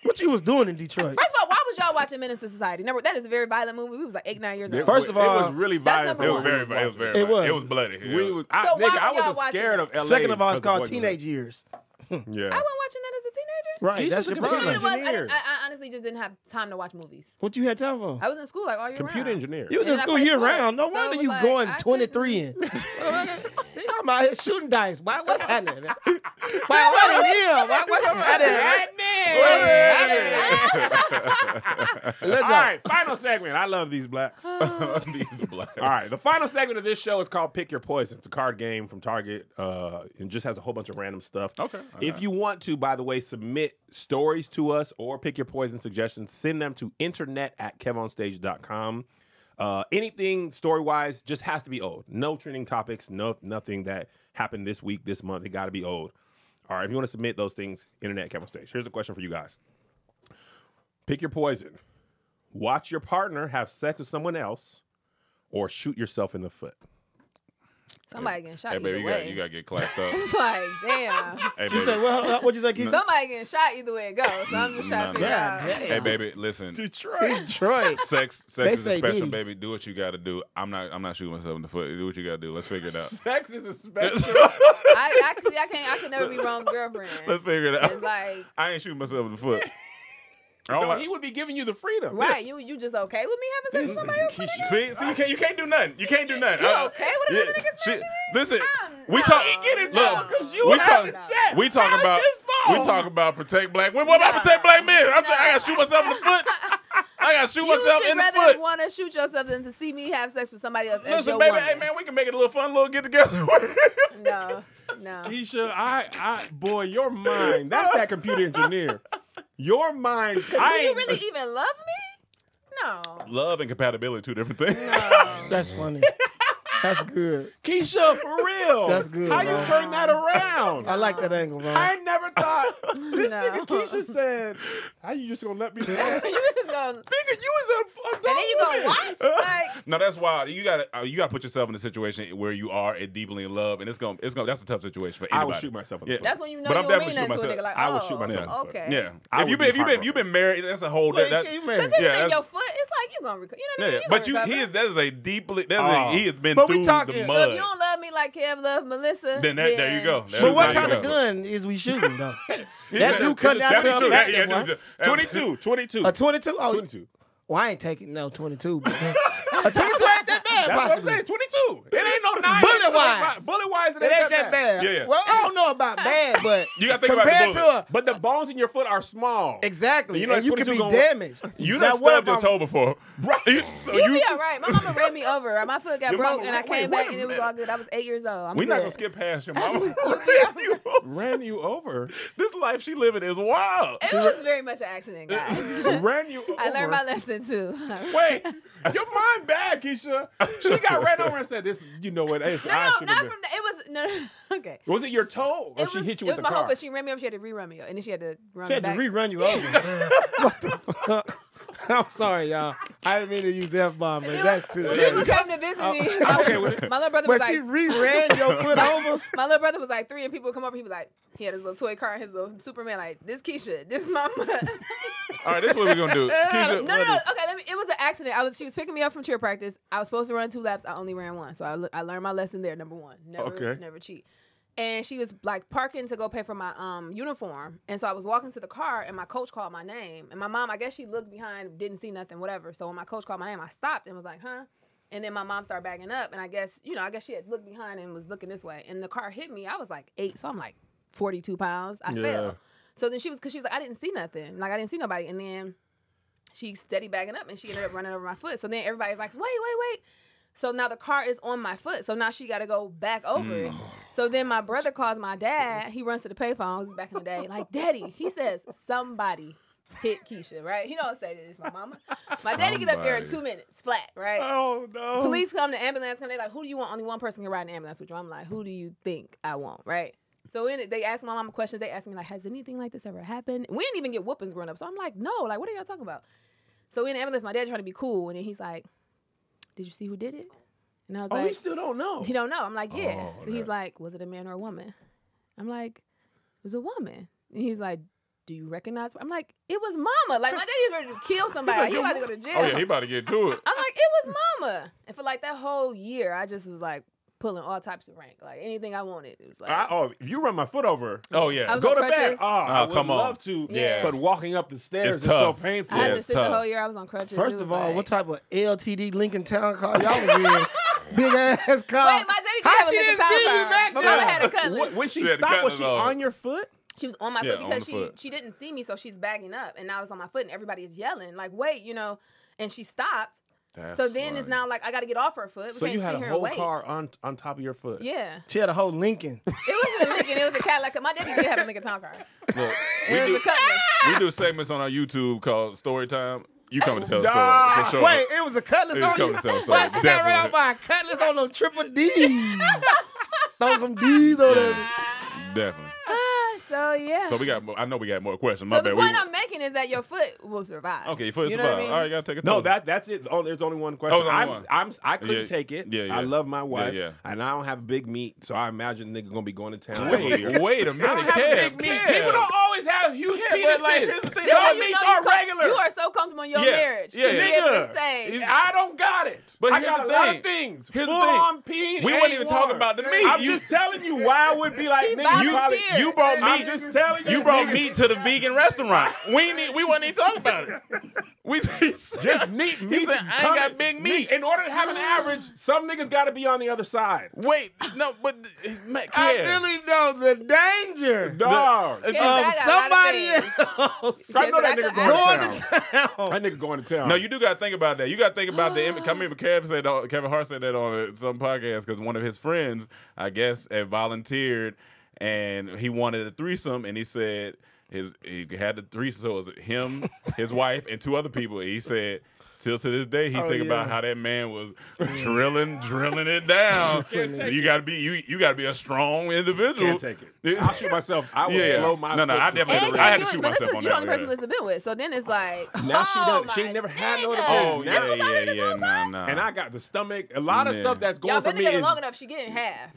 What you was doing in Detroit? First of all, why was y'all watching Menace to Society? Number, that is a very violent movie. We was like 8-9 years old. First of it all, was really that's violent. number It was one. very, it was very, It was. it was bloody. We was, So why nigga, I were y'all wasn't scared watching of LA. Second of all, it's because called boys was Teenage Years. Yeah. I wasn't watching that as a teenager. Right, Keisha's that's a your computer You know problem. what it was? engineer. I honestly just didn't have time to watch movies. What you had time for? I was in school like all year Computer round. engineer. You was And in I school played year sports, round. No so wonder it was you like, going I 23 in. I'm out here shooting dice. What's happening? What in here? What's happening? Let's All right, final segment. I love these blacks. These blacks. All right, the final segment of this show is called Pick Your Poison. It's a card game from Target. It just has a whole bunch of random stuff. Okay. If you want to, by the way, submit stories to us or Pick Your Poison suggestions, send them to internet@kevonstage.com. Anything story-wise just has to be old. No trending topics, nothing that happened this week, this month. It got to be old. All right, if you want to submit those things, internet, Kevin Stage. Here's the question for you guys. Pick your poison. Watch your partner have sex with someone else or shoot yourself in the foot. Somebody getting shot Hey, either baby, way. you got to get clapped up. It's like, damn. Hey, You baby. said, well, what'd you say, Keith? Somebody getting shot either way it goes. So I'm just trying to figure out. damn. Hey, baby, listen. Detroit. Sex They is say a special, Diddy. baby. Do what you got to do. I'm not shooting myself in the foot. Do what you got to do. Let's figure it out. Sex is a special. I can never be Rome's girlfriend. Let's figure it out. It's like, I ain't shooting myself in the foot. I don't No, like- he would be giving you the freedom. right, you just okay with me having sex with somebody else? my nigga? See, you can't do nothing. You can't do nothing. You okay with another nigga smashing me? Listen, we No, talk. Get it no. done because you We were talk- having sex. We talking How's about. his fault? We talk about protect black women. What about No. protect black men? I No. gotta shoot myself in the foot. I gotta shoot You myself should in the rather foot. want to shoot yourself than to see me have sex with somebody else as Listen, your baby, woman. hey man, we can make it a little fun, little get together. No. Keisha, boy, your mind, that's that computer engineer. Your mind, Because do you really even love me? No. Love and compatibility, two different things. No. That's funny. That's good. Keisha, for real. That's good, How bro. you turn that around? I like that angle, bro. I never thought this No. nigga Keisha said, "How you just gonna let me?" You just gonna, Nigga, you was a and then you gonna watch? Like, No, that's wild. You gotta put yourself in a situation where you are deeply in love, and it's gonna that's a tough situation for I anybody. would shoot myself in the Yeah. foot. that's when you know But you I'm don't mean definitely that to a shooting nigga. Like, I oh, would shoot myself in the foot. okay. Yeah. I If would be you've been married, that's a whole Wait, that. you Because married. here's Yeah, the thing, that's- your foot, it's like you gonna recover. You know what I Yeah, mean? but gonna recover. that is a deeply. He has been But we through talking- the So mud. So if you don't love me like Kev loved Melissa, Then there you go. There But you what go. kind of There you go. gun is we shooting, though? Yeah, That dude cut down that's to a true. back, Yeah, boy. 22. A 22? Oh, 22. well, I ain't taking no 22. Bro. A 22 ain't that bad, That's what I'm possibly. saying. 22. It ain't no 9. Bullet-wise. Bullet-wise, It ain't that bad. Yeah. Well, I don't know about bad, but You gotta think about the compared bullet. to a But the bones in your foot are small. exactly, You know and you could 22 be gonna- damaged. You Now, done what stubbed your if I'm- toe before. Right. So You'll be all right. My mama ran me over. My foot got Your broke, mama and I ran- wait, came wait back, a and it was minute. all good. I was 8 years old. I'm We're not good. gonna skip past your mama. Ran you over. This life she living is wild. It was very much an accident, guys. Ran you over. I learned my lesson too. Wait, your mind bad, Keisha. She got ran over and said, "This, you know what? It's, I No, should've not been." from the. It was no. Okay. Was it your toe, or It she was, hit you it with was the my car? whole foot. She ran me over. She had to rerun me, and then she had to run She had to back. rerun you over. What the fuck? I'm sorry, y'all. I didn't mean to use the F-bomb, but that's too People bad. came to visit me. I'm okay with it. My little brother was But she like, re-ran your foot over? my little brother was like 3, and people would come over. He was like, he had his little toy car, his little Superman. Like, this Keisha, this my mother. All right, this is what we're gonna do. Keisha, No. Okay, it was an accident. She was picking me up from cheer practice. I was supposed to run 2 laps. I only ran 1. So I learned my lesson there. Number 1, never cheat. And she was like parking to go pay for my uniform. And so I was walking to the car, and my coach called my name. And my mom, I guess she looked behind, didn't see nothing, whatever. So when my coach called my name, I stopped and was like, huh? And then my mom started backing up, and I guess she had looked behind and was looking this way. And the car hit me. I was like 8, so I'm like 42 pounds. I fell. So then she was like, I didn't see nothing. Like, I didn't see nobody. And then she steady backing up, and she ended up running over my foot. So then everybody's like, wait. So now the car is on my foot. So now she got to go back over it. So then my brother calls my dad. He runs to the payphone. This is back in the day. Like, Daddy, he says, somebody hit Keisha, right? He don't say this, my mama. My daddy get up there in 2 minutes, flat, right? Oh no! Police come, the ambulance come. They like, who do you want? Only one person can ride an ambulance with you. I'm like, who do you think I want, right? So in it, they ask my mama questions. They ask me like, has anything like this ever happened? We didn't even get whoopings growing up. So I'm like, no, like, what are y'all talking about? So in the ambulance, my dad trying to be cool, and then he's like, did you see who did it? And I was Oh, like, you still don't know. he don't know. I'm like, yeah. Oh, So he's like, was it a man or a woman? I'm like, it was a woman. And he's like, do you recognize her? I'm like, it was mama. Like, my daddy was ready to kill somebody. He about to go to jail. oh yeah, he about to get to it. I'm like, it was mama. And for like that whole year, I just was like, pulling all types of rank. Like anything I wanted, it was like. If you run my foot over, Oh yeah. I was go on to bed. crutches. I would come on. love to. Yeah. But walking up the stairs It's is so tough. painful. I had Yeah, to it's sit the tough. whole year. I was on crutches. First It was of all, like, what type of LTD Lincoln Town car y'all was in? Big ass car. Wait, my daddy did How have a she Lincoln didn't Town see you car. back My there? mama had a cutlass. When she She had the stopped, was she cutlass on. on your foot? She was on my Yeah, foot on because the foot. she didn't see me, so she's bagging up, and I was on my foot, and everybody is yelling like, "Wait," and she stopped. That's So then funny. it's now like I got to get off her foot. We So can't you had sit a here whole and wait. car on top of your foot. Yeah, She had a whole Lincoln. it wasn't a Lincoln. It was a Cadillac. My daddy did have a Lincoln Town car. Look, It was a cutlass. we do segments on our YouTube called Story Time. You coming to tell a Nah. story for sure. Wait, it was a cutlass It was on you? coming to tell a story. Why she got ran out Definitely. by a cutlass on them triple D's? Throw some D's on there. Definitely. So yeah. So we got. I know we got more questions. So My the bad. point I'm making is that your foot will survive. Okay, foot You know what I survive. mean? All right, you gotta take a No, tour. that's it. Oh, there's only one question. there's only one. I couldn't Yeah. take it. Yeah, yeah. I love my wife. Yeah. And I don't have big meat, so I imagine nigga gonna be going to town. Wait a I minute, don't have Kev. big meat. People don't always have huge Yeah, but, like, penises. here's the thing. Yeah, Some you meats know are you regular. You are so comfortable in your Yeah. marriage Yeah. to be able to say. I don't got it. But I here's got the a lot thing. of things. Here's the Full thing. on peen. We wouldn't even talk about the meat. I'm You- just telling you why I would be like, He nigga, you probably. volunteered. You brought I'm meat. just telling you. You brought nigga, meat to the vegan restaurant. We wasn't even talking about it. We Just meat. He Meat. said, I ain't got big meat. In order to have an average, some niggas got to be on the other side. Wait, no, but I really know the danger Dog. Yeah, of I got a lot of somebody things. else I know that Yes, nigga I going could- to going town. to town. That nigga going to town. No, you do got to think about that. You got to think about the image. I remember Kevin Hart said that on some podcast because one of his friends, I guess, had volunteered and he wanted a threesome, and he said he had the threesome. So it was him, his wife, and two other people. He said, still to this day, he think about how that man was drilling it down. You got to be you got to be a strong individual. Can't take it. I'll shoot myself. I would Yeah. blow my No, foot I to definitely- smithereens. I had to you- shoot but this myself is, on you're that the only one, person yeah. Lisa been with. So then it's like, Now she done. She my never had no nigga. Oh other yeah, This was yeah, already this yeah, whole time? nah. And I got the stomach. A lot of Yeah. stuff that's going Y'all for been me together is long enough. She getting half.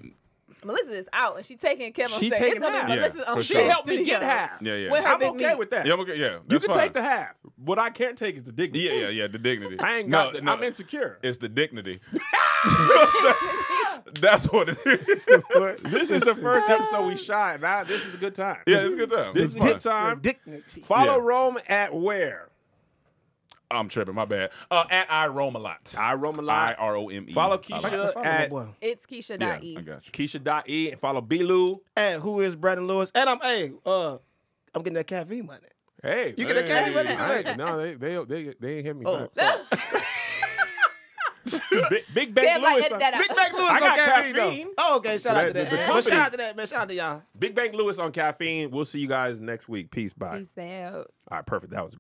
Melissa is out, and she taking Kim on She stage. taking It's gonna half. be Yeah, Melissa on for she sure. stage. helped me get half. Yeah, yeah. With her I'm big okay meat. with that. Yeah, I'm okay. Yeah, You that's can fine. take the half. What I can't take is the dignity. Yeah, the dignity. I ain't got. I'm insecure. It's the dignity. that's what it is. This is the first episode we shot. Now this is a good time. Yeah, it's a good time. This It's is a good fun. time. Dignity. Follow Yeah. Rome at where? I'm tripping. My bad. At I roam a lot. I Rome a lot. IROME. Follow I like Keisha it. Follow my at boy. It's Keisha.E. Yeah, I got you. Keisha.e and follow B-Lou. And who is Brandon Lewis? And I'm getting that caffeine money. Hey, You get a cafe with it? I ain't- No, they ain't hit me Oh, back. Big Bang Damn, like, Lewis. edit that out. Big Mac Lewis I on got caffeine, caffeine. though. Oh, okay. Shout out to The that. But company. shout out to that, man. Shout out to y'all. Big Bang Lewis on caffeine. We'll see you guys next week. Peace. Bye. Peace out. All right, perfect. That was